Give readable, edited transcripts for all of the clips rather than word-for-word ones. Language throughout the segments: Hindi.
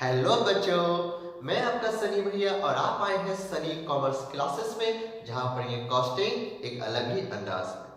हेलो बच्चों, मैं आपका सनी भैया और आप आए हैं सनी कॉमर्स क्लासेस में, जहां पर ये कॉस्टिंग एक अलग ही अंदाज में।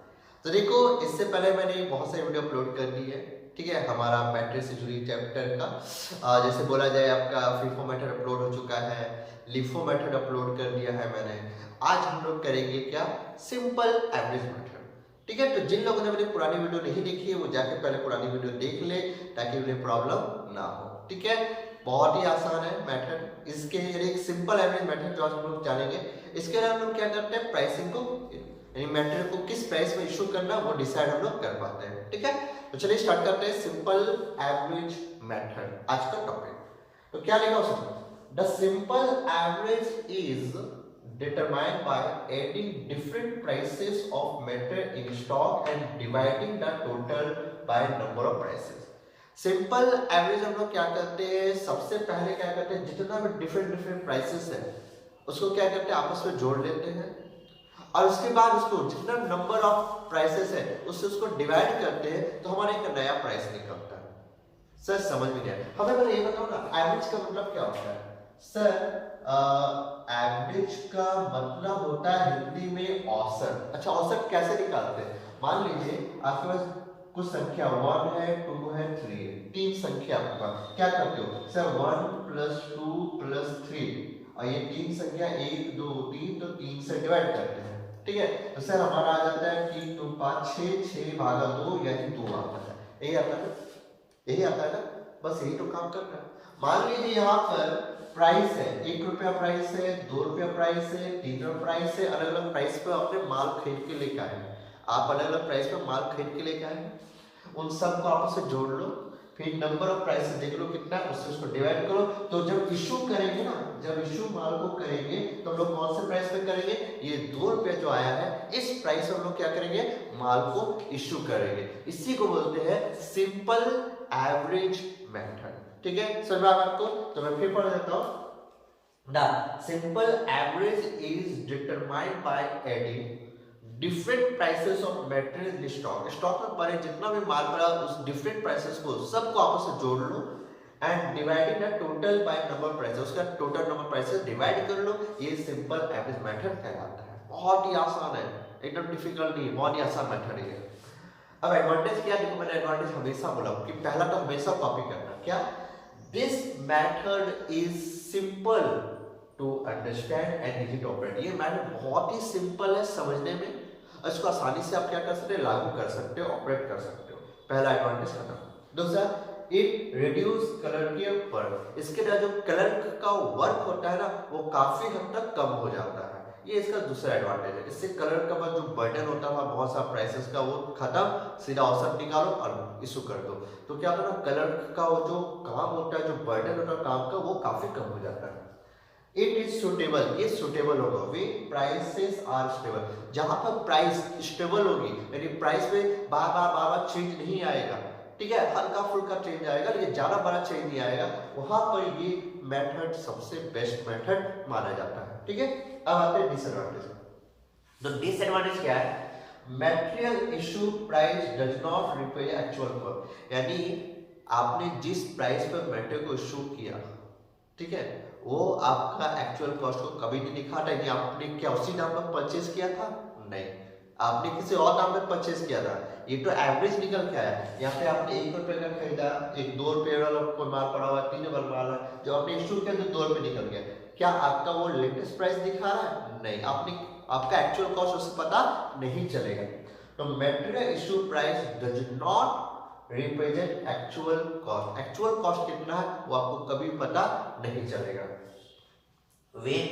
तो देखो, इससे पहले मैंने बहुत सारी वीडियो अपलोड कर दी है। ठीक है, हमारा मैट्रिक्स से जुड़ी चैप्टर का जैसे बोला जाए आपका फीफो मेथड अपलोड हो चुका है, लिफो मेथड अपलोड कर दिया है मैंने। आज हम लोग करेंगे क्या, सिंपल एवरेज मेथड। ठीक है, तो जिन लोगों ने मेरी पुरानी वीडियो नहीं देखी है वो जाके पहले पुरानी वीडियो देख ले, ताकि उन्हें प्रॉब्लम ना हो। ठीक है, बहुत ही आसान है मेथड। इसके लिए एक सिंपल एवरेज मेथड जो आज हम लोग जानेंगे। इसके लिए हम लोग क्या करते हैं, प्राइसिंग को यानी मेटेरियल को किस प्राइस में इशू करना वो डिसाइड हम लोग कर पाते हैं। ठीक है, तो चलिए स्टार्ट करते हैं सिंपल एवरेज मेथड, आज का टॉपिक। तो क्या लिखा उसमें, the simple average is determined by adding different prices of material in stock and dividing the total by number of prices। Simple average हम लोग क्या करते हैं, सबसे पहले क्या करते हैं, जितना भी डिफरेंट प्राइसेस है उसको क्या करते हैं, आपस में जोड़ लेते हैं और उसके बाद उसको जितना नंबर ऑफ प्राइसेस है उससे उसको डिवाइड करते हैं, तो हमारा एक नया प्राइस निकलता है। सर समझ में गया? हमें पहले ये बताओ ना, एवरेज का मतलब क्या होता है? सर एवरेज का मतलब होता है हिंदी में औसत। अच्छा, औसत कैसे निकालते हैं? मान लीजिए आपके पास कुछ संख्या 1 है, 2 है, 3 है, तीन संख्या आपके पास। क्या करते हो सर, 1 + 2 + 3 और ये तीन संख्या 1 2 3, तो 3 से डिवाइड करते हैं। ठीक है, तो सर हमारा आ जाता है 3 2 5 6, 6/2 यानी 2 आता है। यही आता है, यही आता है ना, बस यही तो काम करना है। मान लीजिए यहाँ पर प्राइस है, 1 रुपया प्राइस है, 2 रुपया प्राइस है, 3 रुपया प्राइस है। अलग अलग प्राइस पे अपने माल खरीद के लेके आए हैं, आप अलग अलग प्राइस पे माल खरीद के लेके आए हैं। उन सब को आपस में जोड़ लो, फिर नंबर ऑफ प्राइसेस देख लो कितना है, उससे उसको डिवाइड करो। तो जब इशू करेंगे ना, जब इशू माल को करेंगे तो हम लोग कौन से प्राइस पे करेंगे, ये 2 रुपया जो आया है इस प्राइस पे हम लोग क्या करेंगे, माल को इशू करेंगे। इसी को बोलते हैं सिंपल एवरेज मेथड। ठीक है, समझ में आया आपको? तो मैं फिर पढ़ देता हूं। The simple average is determined by adding different prices of material in stock। Stock में पड़े जितना भी माल पड़ा उस डिफरेंट प्राइसेस को सबको आपस में जोड़ लो and dividing the total by number prices, उसका टोटल नंबर प्राइसेस डिवाइड कर लो। ये सिंपल एवरेज मेथड कहलाता है। बहुत ही आसान है, एकदम डिफिकल्ट नहीं, बहुत ही आसान मेथड है। अब एडवांटेज क्या, देखो मैंने एडवांटेज हमेशा बोला कि पहला तो हमेशा कॉपी करना। क्या, this method is simple to understand and easy to operate. ये मेथड बहुत ही सिंपल है समझने में, इसको आसानी से आप क्या कर सकते हैं, लागू कर सकते हो, ऑपरेट कर सकते हो। पहला एडवांटेज खत्म। दूसरा, इट रिड्यूस कलर के वर्क। इसके द्वारा जो कलर का वर्क होता है ना, वो काफी हद तक कम हो जाता है। ये इसका दूसरा एडवांटेज है। इससे कलर का जो बर्डन होता है बहुत सारा प्राइसेस का, वो खत्म, सीधा औसत निकालो और इशू कर दो। तो क्या होता है, कलर का वो जो काम होता है, जो बर्डन होता है काम का, वो काफी कम हो जाता है। इट इज सुटेबल, ये सुटेबल होगा। वे प्राइसेस आर स्टेबल, जहां पर प्राइस स्टेबल होगी यानी प्राइस में बार बार चेंज नहीं आएगा। ठीक है, हल्का फुल्का चेंज आएगा लेकिन ज्यादा बड़ा चेंज नहीं आएगा, वहां पर ये मेथड सबसे बेस्ट मेथड माना जाता है। ठीक है, अब आते हैं डिसएडवांटेज। तो डिसएडवांटेज क्या है, material issue price does not represent actual cost. यानी आपने जिस प्राइस पर मटेरियल को इशू किया, ठीक है, वो आपका एक्चुअल कॉस्ट को कभी नहीं दिखाता। यानी आपने क्या उसी दाम पर परचेज किया था? नहीं, आपने किसी और दाम पर परचेज किया था। ये तो एवरेज निकल के आया। यहाँ पे आपने 1 रुपए का खरीदा, एक 2 रुपए वाला कोई माल पड़ा हुआ, 3 रुपए माल है, जो आपने इशू किया तो 2 रुपए निकल गया। क्या आपका वो लेटेस्ट प्राइस दिखा रहा है? नहीं, आपका एक्चुअल कॉस्ट उससे पता नहीं चलेगा। तो material issue price does not represent actual cost. Actual cost कितना है वो आपको कभी पता नहीं चलेगा। When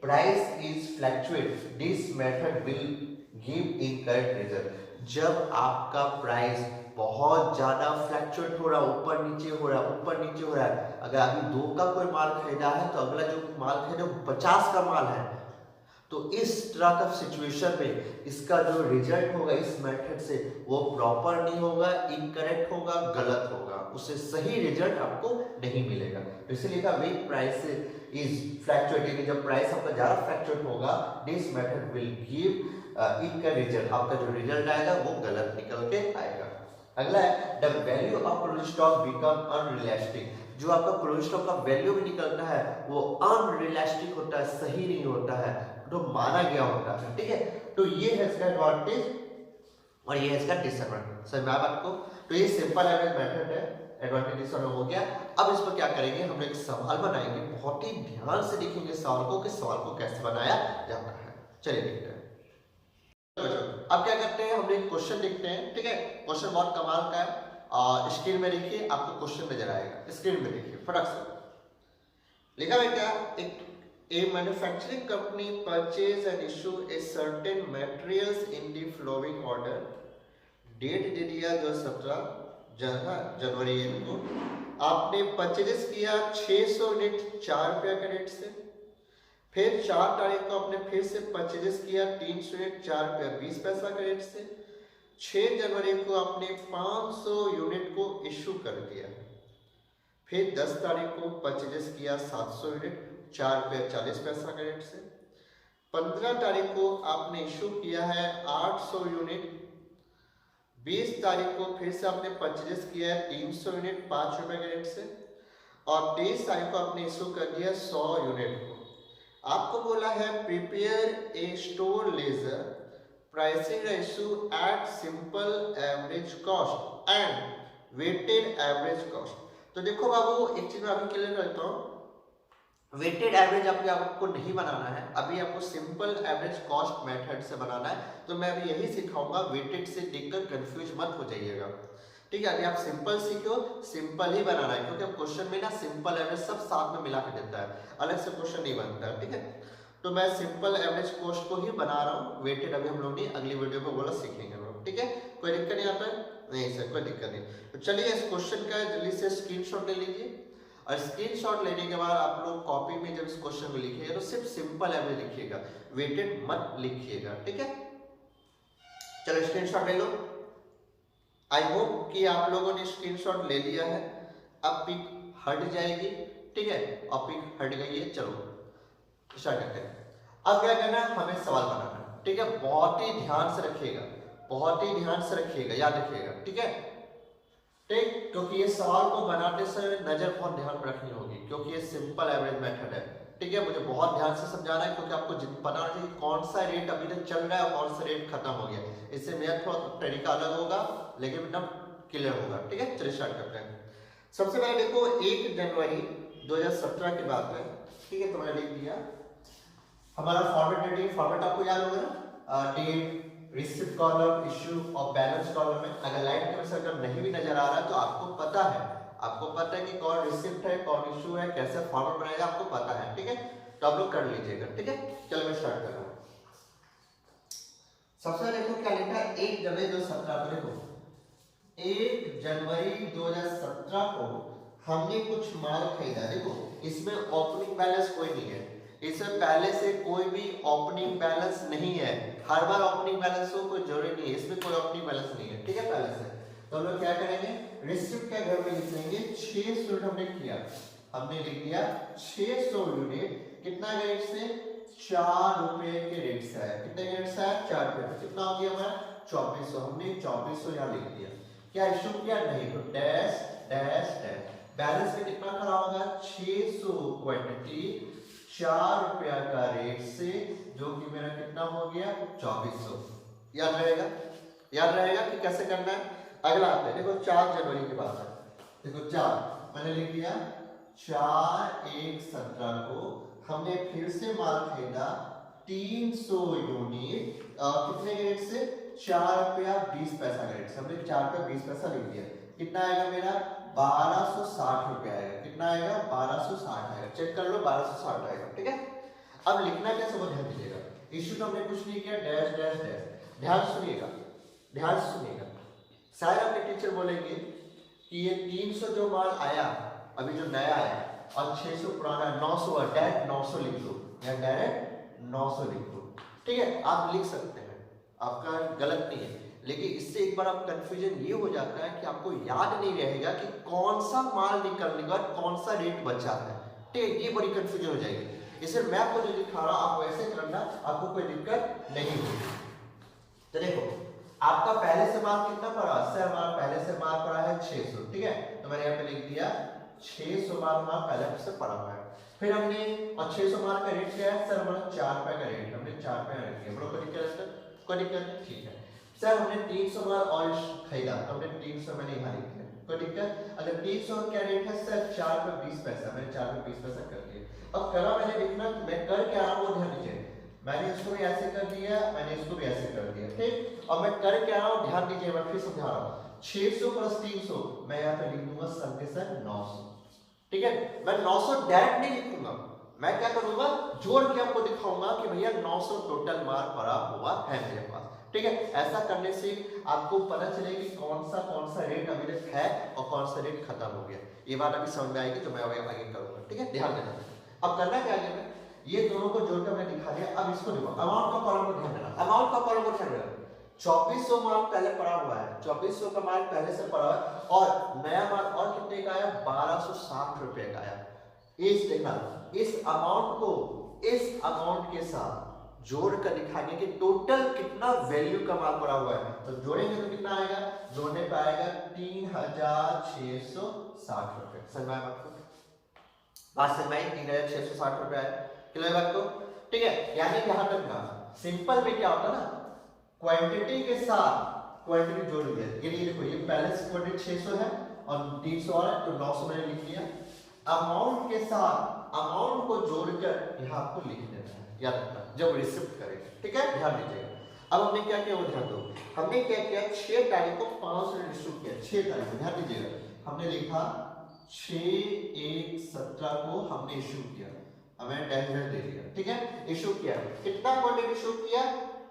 price is fluctuate, this method will give incorrect result। जब आपका प्राइस बहुत ज्यादा फ्लक्चुएट हो रहा है, ऊपर नीचे हो रहा है, ऊपर नीचे हो रहा है, अगर अभी 2 का कोई माल खरीदा है तो अगला जो माल खरीदा 50 का माल है, तो इस तरह का सिचुएशन में इसका जो रिजल्ट होगा इस मेथड से वो प्रॉपर नहीं होगा, इनकरेक्ट होगा, गलत होगा, उससे सही रिजल्ट आपको नहीं मिलेगा। तो इसलिए कहा वेन प्राइस इज फ्लक्चुएटिंग, जब प्राइस आपका ज्यादा फ्लक्चुएट होगा, this method will give incorrect result, आपका जो रिजल्ट आएगा वो गलत निकल के आएगा। अगला है the value of stock become unrealistic. जो आपका क्लोजिंग स्टॉक का वैल्यू भी निकलता है वो अनरियलिस्टिक होता है, सही नहीं होता है, तो माना गया होता है। ठीक है, तो ये है इसका एडवांटेज और ये है इसका डिसएडवांटेज। समझ में आया बात को? तो ये सिंपल एवरेज मेथड है, एडवांटेज डिसएडवांटेज हो गया। अब इस पर क्या करेंगे, हम एक सवाल बनाएंगे, बहुत ही ध्यान से देखेंगे सवाल को कि सवाल को कैसे बनाया जाता है। चलिए देखते हैं। अब क्या करते हैं, हम एक क्वेश्चन लिखते हैं। ठीक है, क्वेश्चन बहुत कमाल का है, स्क्रीन में देखिए, आपको क्वेश्चन नजर आएगा, स्क्रीन में देखिए फटाक से। लिखा है क्या, एक A manufacturing company purchase and issue a certain materials in the following order. Date दे दिया जो 17 जनवरी को आपने परचेज किया 600 यूनिट 4 रुपया के रेट से। फिर 4 तारीख को आपने फिर से परचेज किया 300 यूनिट 4 रुपया 20 पैसा के रेट से। 6 जनवरी को आपने 500 यूनिट को इशू कर दिया। फिर 10 तारीख को परचेज किया 700 यूनिट 4 रुपया 40 पैसा के रेट से। 15 तारीख को आपने इशू किया है 800 यूनिट। 20 तारीख को फिर से आपने परचेज किया है 300 यूनिट 5 रुपए के रेट से। और 23 तारीख को आपने इशू कर दिया 100 यूनिट को। आपको बोला है prepare a store ledger pricing ratio at simple average cost and weighted average cost. तो देखो बाबू, एक चीज मैं अभी क्लियर करता हूँ, वेटेड एवरेज अभी आपको नहीं बनाना है, अभी आपको सिंपल एवरेज कॉस्ट मेथड से बनाना है। तो मैं अभी यही सिखाऊंगा, वेटेड से देखकर कंफ्यूज मत हो जाइएगा। ठीक है, अभी आप सिंपल सीखो, सिंपल ही बनाना है, क्योंकि क्वेश्चन में ना सिंपल एवरेज सब साथ में मिला के देता है, अलग से क्वेश्चन नहीं बनता है। ठीक है, तो मैं सिंपल एवरेज कॉस्ट को ही बना रहा हूँ, वेटेड अभी हम लोग नहीं, अगली वीडियो में बोला सीखेंगे हम लोग। ठीक है, कोई दिक्कत नहीं आता है? नहीं सर, कोई दिक्कत नहीं। तो चलिए इस क्वेश्चन का जल्दी से स्क्रीनशॉट ले लीजिए, और स्क्रीनशॉट लेने के बाद आप लोग कॉपी में जब इस क्वेश्चन को लिखिएगा तो सिर्फ सिंपल एवरेज लिखिएगा, वेटेड मत लिखिएगा। ठीक है, चलो स्क्रीनशॉट ले लो। आई होप कि आप लोगों ने स्क्रीनशॉट ले लिया है। अब पिक हट जाएगी, ठीक है, और पिक हट गई है। चलो स्टार्ट करते हैं। अब क्या करना है, हमें सवाल बनाना है। ठीक है, बहुत ही ध्यान से रखिएगा, बहुत ही ध्यान से रखिएगा, याद रखिएगा। ठीक है, ठीक, क्योंकि ये सवाल को बनाते समय नजर बहुत ध्यान पर रखनी होगी, क्योंकि ये सिंपल एवरेज मेथड है। ठीक है, मुझे बहुत ध्यान से समझाना है, क्योंकि आपको पता होना चाहिए कौन सा रेट अभी तक चल रहा है और कौन सा रेट खत्म हो गया। इससे मेरा थोड़ा तरीका अलग होगा, लेकिन एकदम क्लियर होगा। ठीक है, चलिए स्टार्ट करते हैं। सबसे पहले देखो 1 जनवरी 2017 की बात है। ठीक है, तो मैंने लिख दिया हमारा फॉर्मेट डेट, फॉर्मेट आपको याद होगा ना, डेट, रिसिप्ट कॉलम, इशू और बैलेंस कॉलम में। अगर लाइट के वजह अगर नहीं भी नजर आ रहा है तो आपको पता है, आपको पता है कि कौन रिसिप्ट है कौन इशू है, कैसे फॉर्मेट बनाएगा आपको पता है। ठीक है, तो आप लोग कर लीजिएगा। ठीक है, चलो मैं स्टार्ट कर रहा हूँ। सबसे पहले देखो क्या लिखा है, 1 जनवरी 2017 को। देखो 1 जनवरी 2017 को हमने कुछ माल खरीदा। देखो इसमें ओपनिंग बैलेंस कोई नहीं है, इसमें पहले से कोई भी ओपनिंग बैलेंस नहीं है। हर बार ओपनिंग बैलेंस हो कोई जरूरी नहीं है, इसमें कोई ओपनिंग बैलेंस नहीं है। ठीक है, पहले से तो हम लोग क्या करेंगे, रिसिप्ट के घर में लिख लेंगे 600 यूनिट हमने किया, हमने लिख दिया 600 यूनिट कितना रेट से, 4 रुपए के रेट से है। कितने रेट से है, 4 रुपए। कितना हो गया हमारा 2400, हमने 2400 यहाँ लिख दिया। क्या इशू किया, नहीं, तो डैश डैश डैश। बैलेंस में कितना खड़ा होगा, 600 क्वांटिटी 4 रुपया का रेट से, जो कि मेरा कितना हो गया 2400। याद रहेगा, याद रहेगा कि कैसे करना है। अगला आते हैं, देखो 4 जनवरी की बात है। देखो 4 मैंने लिख दिया, 4/1/17 को हमने फिर से माल खरीदा 300 यूनिट कितने के रेट से, 4 रुपया 20 पैसा का रेट से। हमने 4 रुपया 20 पैसा लिख दिया। कितना आएगा मेरा, 1260 रुपया आएगा। कितना आएगा, 1260 आएगा। चेक कर लो, 1260 आएगा। ठीक है, अब लिखना कैसे वो ध्यान दीजिएगा। इशू तो हमने कुछ नहीं किया, डैश डैश डैश। ध्यान सुनिएगा, ध्यान सुनिएगा। शायद अपने टीचर बोलेंगे कि ये 300 जो माल आया अभी जो नया आया और 600 पुराना, 900 डायरेक्ट 900 लिख लो, या डायरेक्ट 900 लिख लो। ठीक है, आप लिख सकते हैं, आपका गलत नहीं है, लेकिन इससे एक बार आप कंफ्यूजन ये हो जाता है कि आपको याद नहीं रहेगा कि कौन सा माल निकलने के बाद कौन सा रेट बचा है। ठीक है, ये बड़ी कंफ्यूजन हो जाएगी। इसलिए मैं आपको जो दिखा रहा हूं आप वैसे करना, आपको कोई दिक्कत नहीं होगी। तो देखो आपका पहले से माल कितना पड़ा, सर हमारा पहले से माल पड़ा है 600। ठीक है, तो मैंने यहाँ पे लिख दिया 600 माल पहले से पड़ा हुआ है। फिर हमने और 600 माल का रेट क्या है सर हमारा 4 रुपए का रेट, हमने 4 रुपए का रेट किया, कोई दिक्कत है सर? कोई दिक्कत नहीं, ठीक है सर। हमने 300 माल ऑयल खरीदा, हमने 300 मैंने यहाँ लिख दिया, कोई दिक्कत? अगर 300 का क्या रेट है सर 4 रुपए 20 पैसा, मैंने 4 रुपए 20 पैसा कर दिया। अब करा मैंने देखना मैं कर क्या रहा हूँ वो ध्यान दीजिए, मैंने इसको भी ऐसे कर दिया, मैंने इसको भी ऐसे कर दिया, ठीक। और मैं कर क्या रहा हूँ ध्यान दीजिए, मैं फिर समझा रहा हूँ। 600 प्लस 300 मैं यहाँ पे लिख दूंगा सर 900, ठीक है। मैं 900 डायरेक्ट नहीं लिखूंगा, मैं क्या करूंगा जोड़ के आपको दिखाऊंगा कि भैया 900 टोटल माल पड़ा हुआ है मेरे पास, ठीक है। ऐसा करने से आपको पता चलेगा कि कौन सा रेट अभी तक है और कौन सा रेट खत्म हो गया। ये बात अभी समझ में आएगी तो मैं आगे करूंगा, ठीक है, ध्यान देना। अब करना क्या है, मैं ये दोनों को जोड़कर मैंने दिखा दिया। अब इसको देखो अमाउंट का कॉलम को ध्यान देना, अमाउंट का कॉलम को ध्यान देना। 2400 माल पहले पड़ा हुआ है, 2400 का माल पहले से पड़ा हुआ है और नया माल और कितने का आया 1260 रुपए का आया। इस देखना इस अमाउंट को इस अमाउंट के साथ जोड़ कर दिखाएंगे कि टोटल कितना वैल्यू का माल पड़ा हुआ है। तो जोड़ेंगे तो कितना आएगा, जोड़ने पे आएगा 3660 रुपए। समझ में आया बात को? बात समझ में आई? 3660 रुपए आया, क्लियर बात को? ठीक है, यानी ध्यान रखना सिंपल में क्या होता है ना, क्वांटिटी के साथ क्वांटिटी जोड़ दिया। ये देखो ये पहले से क्वांटिटी 600 है और 300 और है तो 900 मैंने लिख दिया। अमाउंट के साथ अमाउंट को जोड़कर यहाँ आपको लिख देना है, याद रखना जब रिसिप्ट करेंगे, ठीक है, ध्यान दीजिएगा। अब हमने क्या किया वो ध्यान दो, हमने क्या किया 6 तारीख को 500 इशू किया, 6 तारीख को ध्यान दीजिएगा। हमने लिखा 6/1/17 को हमने इशू किया, हमें डेट दे दिया, ठीक है, इशू किया। कितना क्वांटिटी इशू किया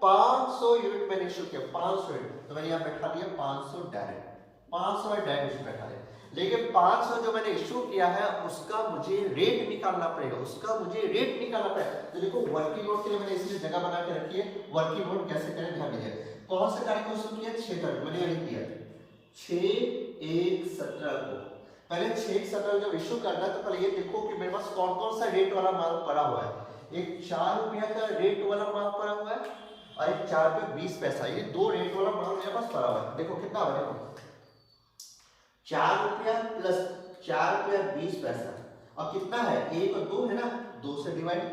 500 यूनिट मैंने इशू किया, 500 यूनिट, तो मैंने यहाँ बैठा दिया 500 डायरेक्ट, 500 डायरेक्ट इशू बैठा दिया। लेकिन 500 जो मैंने इशू किया है उसका मुझे रेट निकालना पड़ेगा, उसका मुझे रेट निकालना पड़ेगा। तो देखो वर्किंग नोट के लिए मैंने इसलिए जगह बना के रखी है, वर्किंग नोट कैसे करें ध्यान दीजिए। कौन से तारीख को इशू किया 6 तारीख मैंने लिख दिया 6/1/17 को। पहले 6/17 जब इशू करना है तो पहले ये देखो कि मेरे पास कौन कौन सा रेट वाला माल पड़ा हुआ है। एक 4 रुपया का रेट वाला माल पड़ा हुआ है और एक 4 रुपये 20 पैसा, ये दो रेट वाला माल मेरे पास पड़ा हुआ है। देखो कितना हुआ, देखो 4 रुपया प्लस 4 रुपया 20 पैसा और कितना है 1 और 2 है ना, 2 से डिवाइड,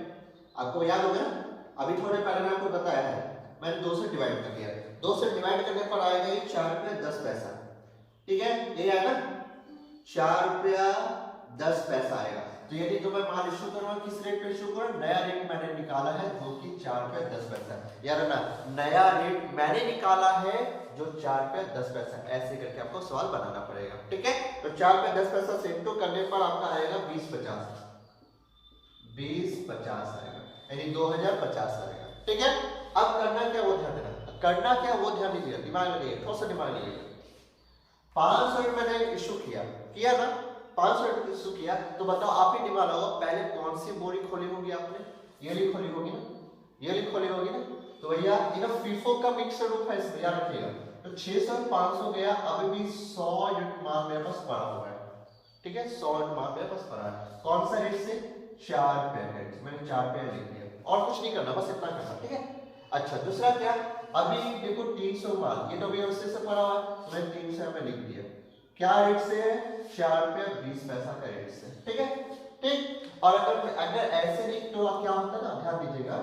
आपको याद होगा ना, अभी थोड़े पहले मैं आपको बताया है, मैंने 2 से डिवाइड कर दिया। 2 से डिवाइड करने पर आएगा ये 4 रुपया 10 पैसा, ठीक है, ये आएगा 4 रुपया 10 पैसा आएगा। तो यदि तो मैं माल इशू करूंगा किस रेट पे इशू करूं, नया रेट मैंने निकाला है जो कि 4 रुपया 10 पैसा, याद रखना नया रेट मैंने निकाला है जो 4 रुपया 10 पैसा, ऐसे करके आपको सवाल बनाना पड़ेगा, ठीक है। तो 4 रुपया 10 पैसा से इंटू करने पर आपका आएगा 20/50, 20/50 आएगा, यानी 2050 आएगा, ठीक है। अब करना क्या वो ध्यान देना, करना क्या वो ध्यान दीजिए, दिमाग लगाइए, थोड़ा सा दिमाग लगाइए। 500 यूनिट मैंने इशू किया ना, 500 यूनिट इशू किया, तो बताओ आप ही दिमाग लगाओ पहले कौन सी बोरी खोली होगी आपने, ये ली खोली होगी ना, ये ली खोली होगी ना, तो भैया ये ना फीफो का मिक्सर रूप है, इसमें याद रखिएगा। तो 600 और 500 गया, अभी भी 100 यूनिट माल मेरे पास पड़ा हुआ है, ठीक है, 100 यूनिट माल मेरे पास पड़ा है। कौन सा रेट से 4 रुपए रेट, मैंने 4 रुपए लिख दिया और कुछ नहीं करना, बस इतना करना, ठीक है। अच्छा दूसरा क्या, अभी देखो 300 माल, ये तो भैया उससे पड़ा हुआ है, तो मैंने 300 में लिख दिया, क्या रेट से है 4 रुपया 20 पैसा का रेट से, ठीक है, ठीक। और अगर ऐसे लिख तो क्या होता ना, ध्यान दीजिएगा,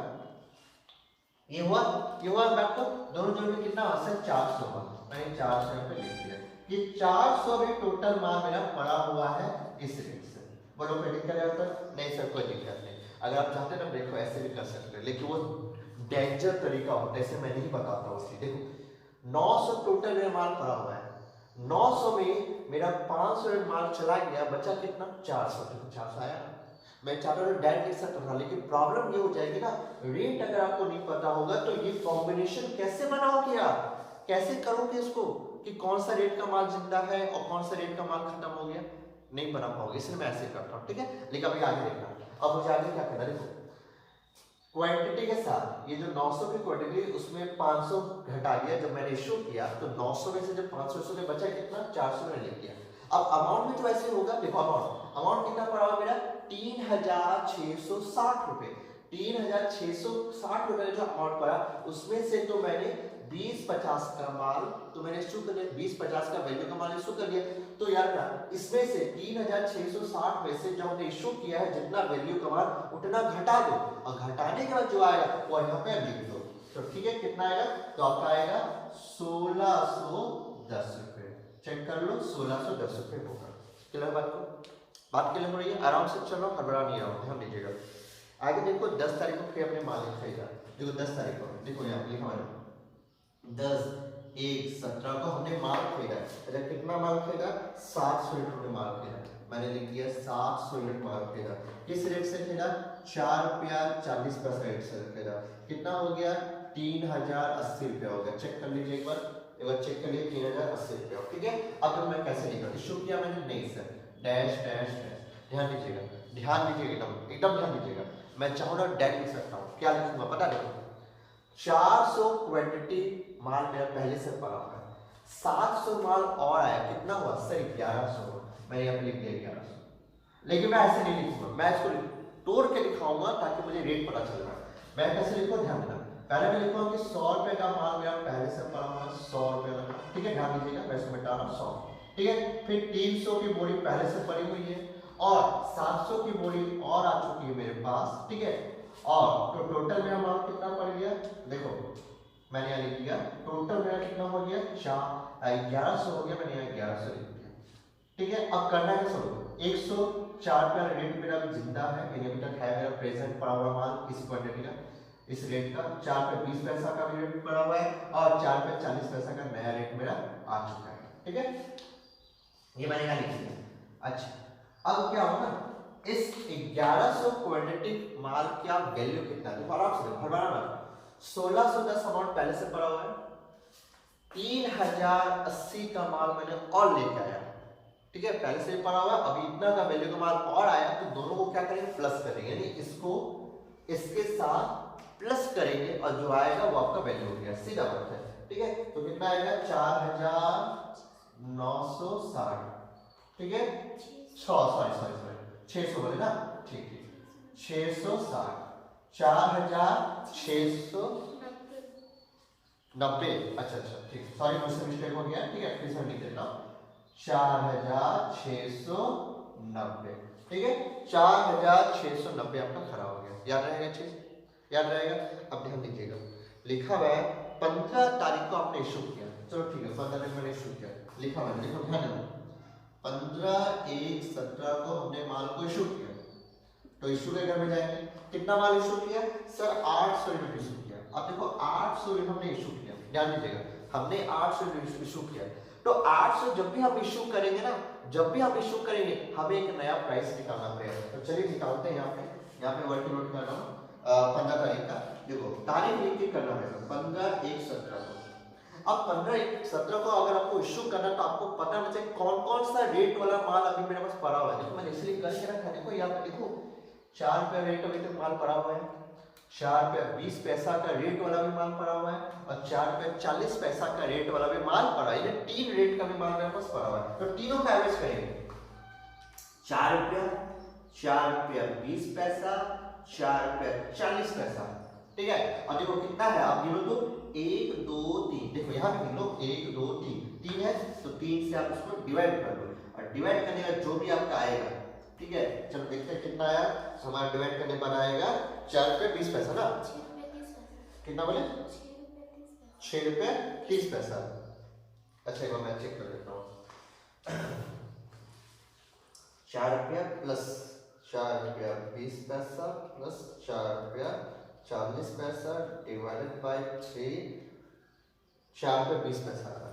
ये हुआ आपको दोनों जोड़ में कितना हुआ सर 400 हुआ, मैंने 400 पे लिख दिया कि 400 में टोटल माल मेरा पड़ा हुआ है इस रेट से। बोलो कोई दिक्कत है ऊपर? नहीं सर कोई दिक्कत नहीं, अगर आप चाहते ना देखो ऐसे भी कर सकते हैं, लेकिन वो डेंजर तरीका होता है, ऐसे मैं नहीं बताता हूँ। इसलिए देखो 900 टोटल मेरा माल पड़ा हुआ है, 900 में मेरा 500 माल चला गया, बचा कितना 400, तो 400 आया। मैं चाहता हूँ डायरेक्ट लिख सकता था, लेकिन प्रॉब्लम ये हो जाएगी ना, रेट अगर आपको नहीं पता होगा तो ये कॉम्बिनेशन कैसे बनाओगे आप, कैसे करोगे इसको कि कौन सा रेट का माल जिंदा है और कौन सा रेट का माल खत्म हो गया, नहीं बना पाओगे, इसलिए मैं ऐसे करता हूँ, ठीक है। लेकिन अभी आगे देखना, अब मुझे आगे क्या करना, देखो क्वांटिटी के साथ ये जो 900 की क्वांटिटी उसमें 500 घटा दिया, जब मैंने इशू किया तो 900 में से जब 500 इशू में बचा कितना 400 में लिख दिया। अब अमाउंट में तो ऐसे होगा, देखो अमाउंट कितना पड़ा हुआ मेरा 3660 रुपए, 3660 रुपए जो अमाउंट पड़ा उसमें से तो मैंने 20-50 का माल तो मैंने इशू कर लिया, 20-50 का वैल्यू का माल इशू कर लिया। तो यार क्या इसमें से 3660 में से जो हमने इशू किया है जितना वैल्यू का माल उतना घटा दो और घटाने के बाद जो आएगा वो यहाँ पे लिख दो। तो ठीक है कितना आएगा, तो आपका आएगा 1610 रुपए। चेक कर लो 1610 रुपए होगा। क्लियर बात क्लियर हो रही है, आराम से चलो, हड़बड़ा नहीं रहा, ध्यान दीजिएगा। आगे देखो 10 तारीख को फिर अपने माल खरीदा, देखो 10 तारीख को देखो यहाँ पे लिखा है 10/1/17 को हमने माल खरीदा। अच्छा कितना माल खरीदा, 700 यूनिट हमने माल खरीदा, मैंने लिख दिया 700 यूनिट माल खरीदा। किस रेट से खरीदा, 4 रुपया 40 पैसा रेट से खरीदा। कितना हो गया, 3080 रुपया हो गया। चेक कर लीजिए एक बार चेक कर लीजिए 3080 रुपया। ठीक है, अब मैं कैसे लिखा, इशू किया मैंने, नहीं सर, डैश डैश डैश, ध्यान दीजिएगा एकदम ध्यान दीजिएगा। मैं चाहूँ ना डैश लिख सकता हूँ, क्या लिखूंगा पता देखो, 400 क्वांटिटी माल मेरा पहले से पड़ा हुआ है, 700 माल और आया, कितना हुआ सर 1100, मैंने यहाँ पे लिख दिया 1100। लेकिन मैं ऐसे नहीं लिखूंगा, मैं इसको तोड़ के लिखाऊंगा ताकि मुझे रेट पता चल रहा है। मैं कैसे लिखूंगा, ध्यान देना, पहले मैं लिखूंगा कि 100 रुपए का माल मेरा पहले से पड़ा हुआ है, 100 रुपए का, ठीक है, ध्यान दीजिएगा, मैं इसको मिटा रहा हूँ 100, ठीक है। फिर 300 की बोरी पहले से पड़ी हुई है और 700 की बोरी और आ चुकी है मेरे पास, ठीक है। और तो टोटल मेरा माल कितना पड़ गया, देखो मैंने यहाँ लिख दिया, टोटल मेरा कितना हो गया, 1100 हो गया, मैंने यहाँ 1100 लिख दिया, ठीक है। अब करना है सब 104 का रेट मेरा जिंदा है, अभी तक है मेरा प्रेजेंट पड़ा हुआ माल इस क्वांटिटी का, इस रेट का 4 पे 20 पैसा का भी रेट पड़ा हुआ है और 4 पे 40 पैसा का नया रेट मेरा आ चुका है, ठीक है, ये मैंने यहाँ लिख दिया। अच्छा अब क्या होगा, इस 1100 क्वांटिटी माल का वैल्यू कितना है, आराम से हमारा 1610 अमाउंट पहले से पड़ा हुआ है, 3080 का माल मैंने और लेके आया, ठीक है, पहले से पड़ा हुआ, अभी इतना का वैल्यू का माल और आया, तो दोनों को क्या करेंगे, प्लस करेंगे, यानी इसको इसके साथ प्लस करेंगे और जो आएगा वो आपका वैल्यू हो गया, सीधा बात है, ठीक है। तो कितना आएगा, 4960, ठीक है, 600 बोले ना, ठीक है, 660, 4690, अच्छा ठीक, सॉरी मुझसे मिस्टेक हो गया, ठीक है, फिर से लिख देता हूँ 4690, ठीक है, 4690 आपका खड़ा हो गया, याद रहेगा चीज, याद रहेगा। अब ध्यान दीजिएगा, लिखा हुआ है 15 तारीख को आपने इशू किया, चलो ठीक है, 15 तारीख मैंने इशू किया, लिखा हुआ है, देखो ध्यान देना, 15/1/17 को हमने माल को इशू किया, तो इशू के घर में जाएंगे, कितना माल इशू किया सर, 800 यूनिट इशू किया। अब देखो 800 यूनिट हमने इशू किया, ध्यान दीजिएगा, हमने 800 यूनिट इशू किया, तो 800 जब भी हम इशू करेंगे ना, जब भी हम इशू करेंगे हमें एक नया प्राइस निकालना पड़ेगा, तो चलिए निकालते हैं। यहाँ पे वर्ड नोट कर रहा हूँ 15 तारीख का, देखो तारीख लिख के करना है 15/1/17 को। अब 15/1/17 को अगर आपको इशू करना तो आपको पता होना चाहिए कौन कौन सा रेट वाला माल अभी मेरे पास पड़ा हुआ है। देखो मैंने इसलिए करके रखा है, देखो यहाँ पे देखो 4 रुपया रेट अभी तक माल पड़ा हुआ है, 4 रुपया 20 पैसा का रेट वाला भी माल पड़ा हुआ है और 4 रुपया 40 पैसा का रेट वाला भी माल पड़ा है, ये 3 रेट का भी माल मेरे पास पड़ा हुआ है। तो तीनों का एवरेज करेंगे, 4 रुपया 20 पैसा, 4 रुपया 40 पैसा, ठीक है। और देखो कितना है, आप गिनो तो 1 2 3, देखो यहाँ पे गिनो 1 2 3 है, तो 3 से आप इसको डिवाइड कर दो और डिवाइड करने का जो भी आपका आएगा, ठीक है, चलो देखते हैं कितना आया, हमारा डिवाइड करने पर आएगा 4 रुपये 20 पैसा ना, कितना बोले, 6 रुपये 30 पैसा। अच्छा एक बार मैं चेक कर लेता हूँ, 4 रुपया प्लस 4 रुपया 20 पैसा प्लस 4 रुपया 40 पैसा डिवाइडेड बाय 3, 4 रुपये 20 पैसा आएगा,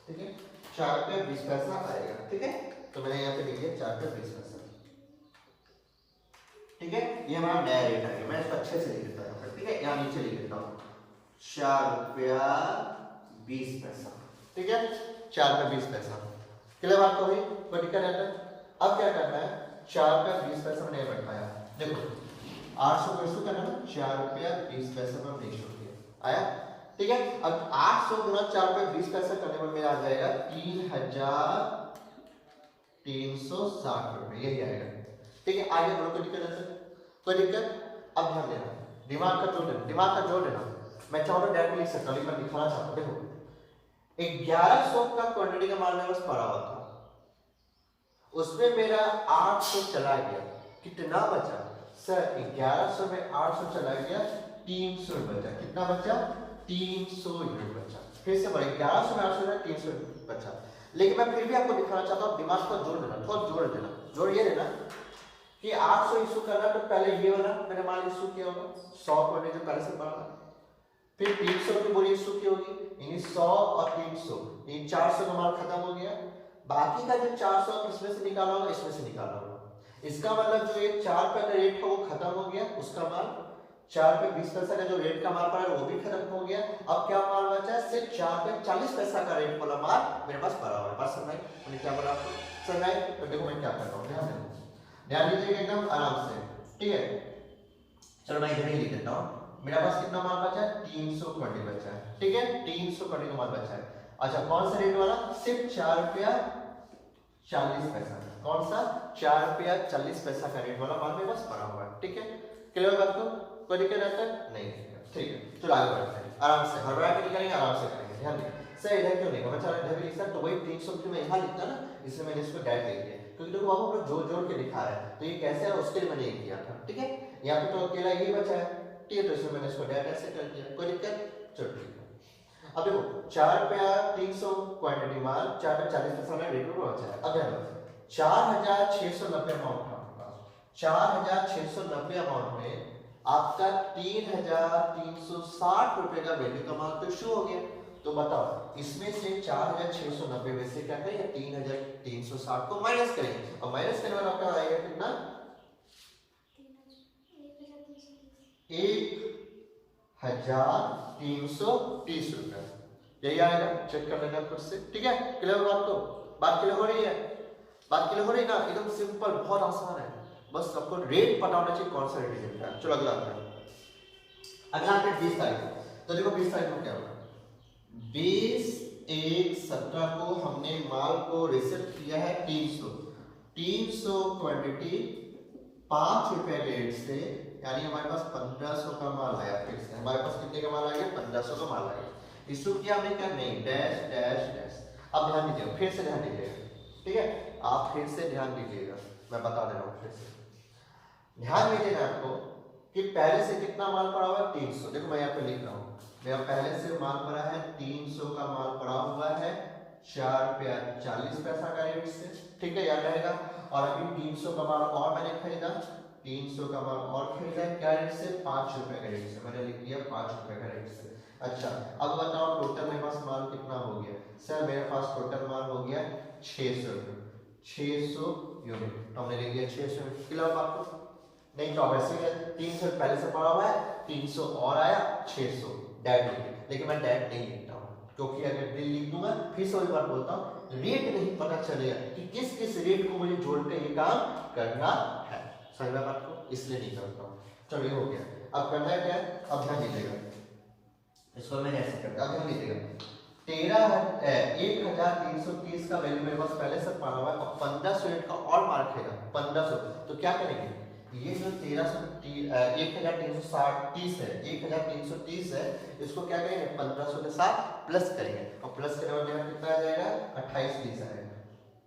ठीक है, 4 रुपये 20 पैसा आएगा, ठीक है। तो मैंने यहाँ पे लिख दिया 4 रुपये 20 पैसा, ठीक है, ये हमारा नया रेट है, मैं इसको अच्छे से लिख देता हूँ, ठीक है, यहाँ नीचे लिख देता हूँ 4 रुपया 20 पैसा, ठीक है, 4 रुपया 20 पैसा, क्लियर बात हो गई, कोई दिक्कत है? अब क्या करना है, 4 रुपया 20 पैसा मैंने बैठाया, देखो 800 को इशू करना है, 4 रुपया 20 पैसा में हमने इशू किया, आया, ठीक है। अब 800 गुना 4 रुपया 20 पैसा करने पर मेरा आ जाएगा 3360 रुपये, यही आएगा, ठीक है। आगे बढ़ो, कोई दिक्कत है? कोई दिक्कत? अब ध्यान देना, दिमाग का जोड़ लेना, मैं चाहूँ तो डायरेक्ट लिख सकता हूँ, लेकिन मैं दिखाना चाहता हूँ। देखो 1100 का क्वांटिटी का माल मेरे पास पड़ा हुआ था, उसमें मेरा 800 चला गया, कितना बचा सर? 1100 में 800 चला गया, 300 बचा। कितना बचा? 300 यूनिट बचा। फिर से बढ़े 1100 में 800 में 300 बचा। लेकिन मैं फिर भी आपको दिखाना चाहता हूँ, दिमाग को जोड़ देना, थोड़ा जोड़ देना। जोड़ ये देना कि 800 इशू करना तो पहले ये वाला मैंने माल इशू किया होगा 100 क्वांटिटी जो पहले से पड़ा था, फिर 300 की बोरी इशू की होगी, यानी 100 और 300, ये 400 का माल खत्म हो गया। बाकी का जो 400 इसमें से निकाला होगा, इसमें से निकाला होगा। इसका मतलब जो ये 4 रुपए का रेट है वो खत्म हो गया, उसका माल 4 रुपए 20 पैसा का जो रेट का माल पड़ा है वो भी खत्म हो गया। अब क्या माल बचा है? सिर्फ 4 रुपए 40 पैसा का रेट वाला माल मेरे पास पड़ा हुआ है। बात समझ में? मैंने क्या बोला आपको? समझ में? तो देखो मैं क्या कर रहा हूँ, ध्यान दीजिएगा एकदम आराम से, ठीक है? चलो मैं इधर ही लिख देता हूँ। मेरा पास कितना माल बचा है? 300 क्वांटिटी बचा है, ठीक है? 300 क्वांटिटी का माल बचा है। अच्छा कौन सा रेट वाला? सिर्फ 4 रुपया 40 पैसा। कौन सा? 4 रुपया 40 पैसा का रेट वाला माल मेरे पास पड़ा हुआ है, ठीक है? क्लियर बात को? कोई दिक्कत रहता है? नहीं, ठीक है। चलो आगे बढ़ते हैं, आराम से हड़बड़ा के निकलेंगे, आराम से करेंगे। ध्यान दें सर, इधर क्यों नहीं बचा? इधर भी लिखता तो वही 300 की मैं यहाँ लिखता ना, इसलिए मैंने इसको डायरेक्ट लिख दिया, क्योंकि देखो बाबू हम लोग जोड़ जोड़ के दिखा रहे हैं, तो ये कैसे है उसके लिए मैंने ये किया था, ठीक है? यहाँ पे तो अकेला यही बचा है, ठीक है? तो इसमें मैंने इसको डायरेक्ट ऐसे कर दिया, कोई दिक्कत? चलो ठीक है। अब देखो 4 रुपया 300 क्वांटिटी माल 4 रुपया 40 पैसा में रेट में बचा है। अब ध्यान दो 4690 अमाउंट था, 4690 अमाउंट में आपका 3360 रुपए का वैल्यू का माल तो इशू हो गया। तो बताओ इसमें से 4690 में से क्या करेंगे? 3360 को माइनस करेंगे, और माइनस करने वाला आपका आएगा कितना? 1330 रुपए, यही आएगा। चेक कर लेना खुद से, ठीक है? क्लियर हो बात? तो बात क्लियर हो रही है? बात क्लियर हो रही है ना? एकदम सिंपल, बहुत आसान है, बस आपको रेट पता होना चाहिए कौन सा रेट चल रहा है। चलो अगला आता है, अगला आता है 20 तारीख। तो देखो 20 तारीख को क्या होगा? 20/1/17 को हमने माल को रिसीव किया है 300 क्वांटिटी 5 रुपए रेट से, यानी हमारे पास 1500 का माल आया। फिर से हमारे पास कितने का माल आया? 1500 का माल आया। इशू किया हमने क्या? नहीं, डैश डैश डैश। अब ध्यान दीजिएगा, फिर से ध्यान दीजिएगा, ठीक है? आप फिर से ध्यान दीजिएगा, मैं बता दे रहा हूँ फिर से ध्यान दीजिएगा आपको कि पहले से कितना माल पड़ा हुआ है? 300। देखो मैं यहाँ पे लिख रहा हूँ, मेरा पहले से माल पड़ा है 300 का माल पड़ा हुआ है 4 रुपया 40 पैसा का रेट से, ठीक है? याद रहेगा। और अभी 300 का माल और मैंने खरीदा, 300 का माल और खरीदा क्या रेट से? 5 रुपए का रेट से, मैंने लिख दिया 5 रुपए का रेट से। अच्छा अब बताओ टोटल मेरे पास माल कितना हो गया? सर मेरे पास टोटल माल हो गया 600 600 यूनिट, तो हमने लिख दिया 600 यूनिट। क्लियर आपको? नहीं तो वैसे 300 पहले से पड़ा हुआ है, 300 और आया 600 डायरेक्ट, लेकिन मैं डायरेक्ट नहीं लिखता हूँ, क्योंकि अगर बिल लिख दूंगा फिर से एक बार बोलता हूँ, रेट नहीं पता चलेगा कि किस किस रेट को मुझे जोड़ के ये काम करना है। समझ में बात को? इसलिए नहीं करता हूँ। चलो ये हो गया। अब करना है क्या? अब ध्यान दीजिएगा, इसको मैंने ऐसे करता हूँ, ध्यान दीजिएगा। 1330 का वैल्यू मेरे पास पहले से पड़ा हुआ है, और 1500 यूनिट का और माल खेगा 1500, तो क्या करेंगे? ये जो 1330 है, 1330 है, इसको क्या करेंगे? 1500 के साथ प्लस करेंगे, और प्लस करने वाले कितना आ जाएगा? 2830 आएगा,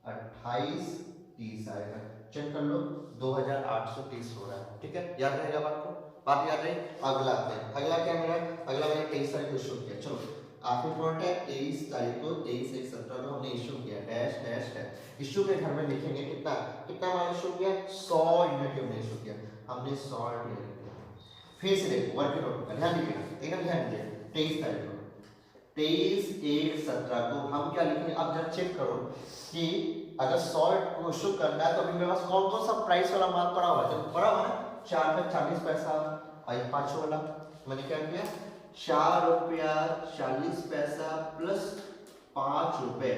2830 आएगा। चेक कर लो, 2830 हो रहा है, ठीक है? याद रहेगा बात को? बात याद रही? अगला अगला क्या मेरा? अगला मैंने 23 तारीख को इशू किया। चलो आखिरी पॉइंट है 23 तारीख को, 23/1/17 को हमने इशू किया, डैश डैश डैश। इशू के घर में लिखेंगे कितना कितना माल इशू किया? 100 यूनिट हमने इशू किया, हमने 100 यूनिट किया। फिर से देखो वर्क नोट, ध्यान दीजिएगा, एकदम ध्यान दीजिए। 23 तारीख को, 23/1/17 को हम क्या लिखेंगे? अब जब चेक करो कि अगर 100 को इशू करना है, तो अभी मेरे पास कौन कौन सा प्राइस वाला माल पड़ा हुआ है? जो पड़ा हुआ है 4 रुपया 40 पैसा, और 500 वाला मैंने क्या किया? 4 रुपया 40 पैसा प्लस 5 रुपए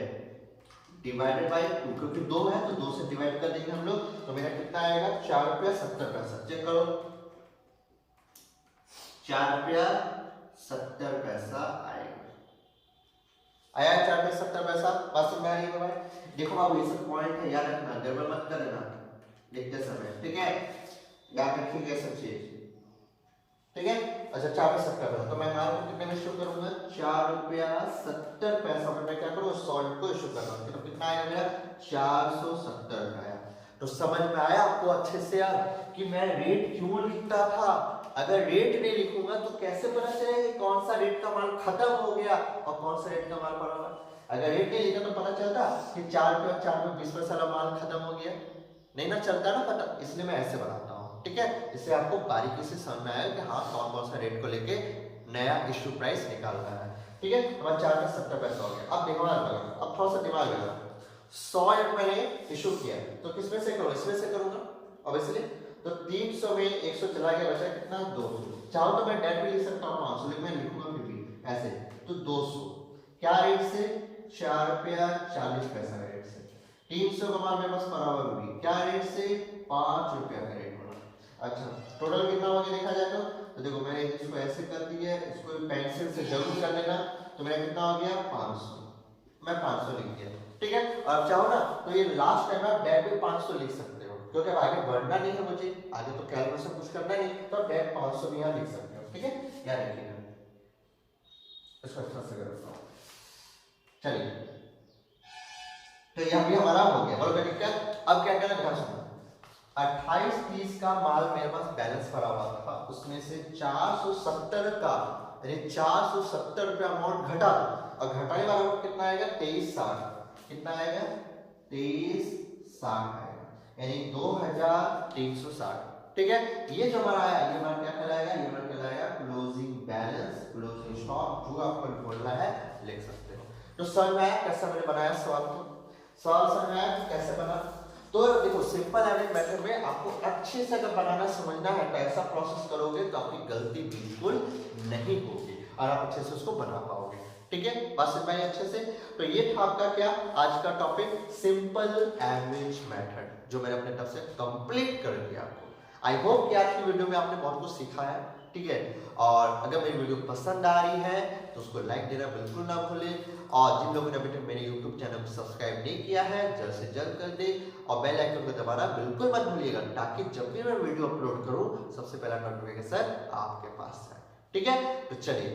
डिवाइडेड बाय 2, क्योंकि 2 है तो 2 से डिवाइड कर देंगे हम लोग, तो मेरा कितना आएगा? 4 रुपया 70 पैसा। चेक करो, 4 रुपया 70 पैसा आएगा, आया 4 रुपया 70 पैसा। बस में आ गई भाई। देखो बाबू ये सब पॉइंट है, याद रखना, गड़बड़ मत कर देना लिखते समय, ठीक है? याद रखिएगा सब चीज, ठीक है। अच्छा 4 में 70 पैसा, तो मैं माल को कितने में इशू करूंगा, 4 रुपया 70 पैसा में मैं क्या करूँ, 100 यूनिट को इशू कर रहा हूँ, तो कितना आएगा मेरा 470 आया। तो समझ में आया आपको अच्छे से यार कि मैं रेट क्यों लिखता था। अगर रेट नहीं लिखूंगा तो कैसे पता चलेगा कि कौन सा रेट का माल खत्म हो गया और कौन सा रेट का माल पड़ा हुआ। अगर रेट नहीं लिखा तो पता चलता कि 4 रुपया 4 में 20 पैसा वाला माल खत्म हो गया, नहीं ना चलता ना पता, इसलिए मैं ऐसे बनाता हूँ। ठीक है, इससे आपको बारीकी से समझ में आएगा कि हाँ कौन कौन सा रेट को लेके नया इश्यू प्राइस निकालना है। ठीक है, हमारा 4 में 70 पैसा हो गया। अब दिमाग लगा, अब थोड़ा सा दिमाग लगा, 100 यूनिट मैंने इशू किया तो किसमें से करूँ, इसमें से करूंगा ऑब्वियसली। तो 300 में 100 चला गया, बचा कितना 200। चाहो तो मैं डेट भी लिख सकता हूँ 500, लेकिन मैं लिखूंगा फिर भी ऐसे। तो 200 क्या रेट से, 4 रुपया 40 पैसा रेट से। 300 का माल मेरे पास पड़ा हुआ भी क्या रेट से, 5 रुपया का रेट बना। अच्छा टोटल कितना हो गया देखा जाए तो देखो मैंने इसको ऐसे कर दिया, इसको पेंसिल से जरूर कर लेना, तो मेरा कितना हो गया 500, मैं 500 लिख दिया। ठीक है, और चाहो ना तो ये लास्ट टाइम आप डेट भी 500 लिख सकते हो, क्योंकि आगे बढ़ना नहीं है मुझे, आगे तो कैलकुलेशन कुछ करना नहीं, तो डेट 500 भी यहाँ लिख सकते हो। ठीक है, याद रखिएगा, इसको अच्छा से करता हूँ। चलिए तो ये अभी हमारा हो गया, बोलो बेटा क्या। अब क्या करना ध्यान सुनो, 28-30 का माल मेरे पास बैलेंस पड़ा हुआ था, उसमें से 470 का 470 रुपया अमाउंट घटा, और घटाने वाला कितना आएगा 2360, कितना आएगा 2360 आएगा, यानी 2360। ठीक है, ये जो हमारा आया ये हमारा क्या कहलाएगा, ये हमारा कहलाएगा क्लोजिंग बैलेंस, क्लोजिंग स्टॉक, जो आपको बोलना है लिख सकते हो। तो समझ में आया कैसा मैंने बनाया सवाल को, सवाल समझ में आया कैसे बना। तो देखो सिंपल एवरेज मेथड में आपको अच्छे से अगर बनाना समझना है तो ऐसा प्रोसेस करोगे तो आपकी गलती बिल्कुल नहीं होगी और आप अच्छे से उसको बना पाओगे। ठीक है, बात समझ में आई अच्छे से। तो ये था आपका क्या आज का टॉपिक, सिंपल एवरेज मेथड, जो मैंने अपने तरफ से कंप्लीट कर दिया आपको। आई होप कि आज की वीडियो में आपने बहुत कुछ सीखा है। ठीक है, और अगर मेरी वीडियो पसंद आ रही है तो उसको लाइक देना बिल्कुल ना भूलें, और जिन लोगों ने अभी तक मेरे YouTube चैनल को सब्सक्राइब नहीं किया है जल्द से जल्द कर दे, और बेल आइकन को दबाना बिल्कुल मत भूलिएगा, ताकि जब भी मैं वीडियो अपलोड करूं सबसे पहला नोटिफिकेशन आपके पास है। ठीक है, तो चलिए,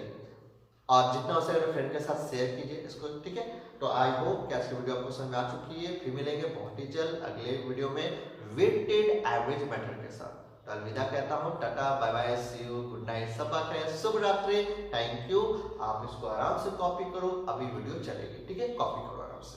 और जितना हो सके अपने फ्रेंड के साथ शेयर कीजिए इसको। ठीक है, तो आई होप कि आज की वीडियो आपको समझ में आ चुकी है। फिर मिलेंगे बहुत ही जल्द अगले वीडियो में वेटेड एवरेज मेथड के साथ। तो अलविदा कहता हूँ, tata bye bye, see you, good night, सब बात है, शुभ रात्रि, थैंक यू। आप इसको आराम से कॉपी करो, अभी वीडियो चलेगी। ठीक है, कॉपी करो आराम से।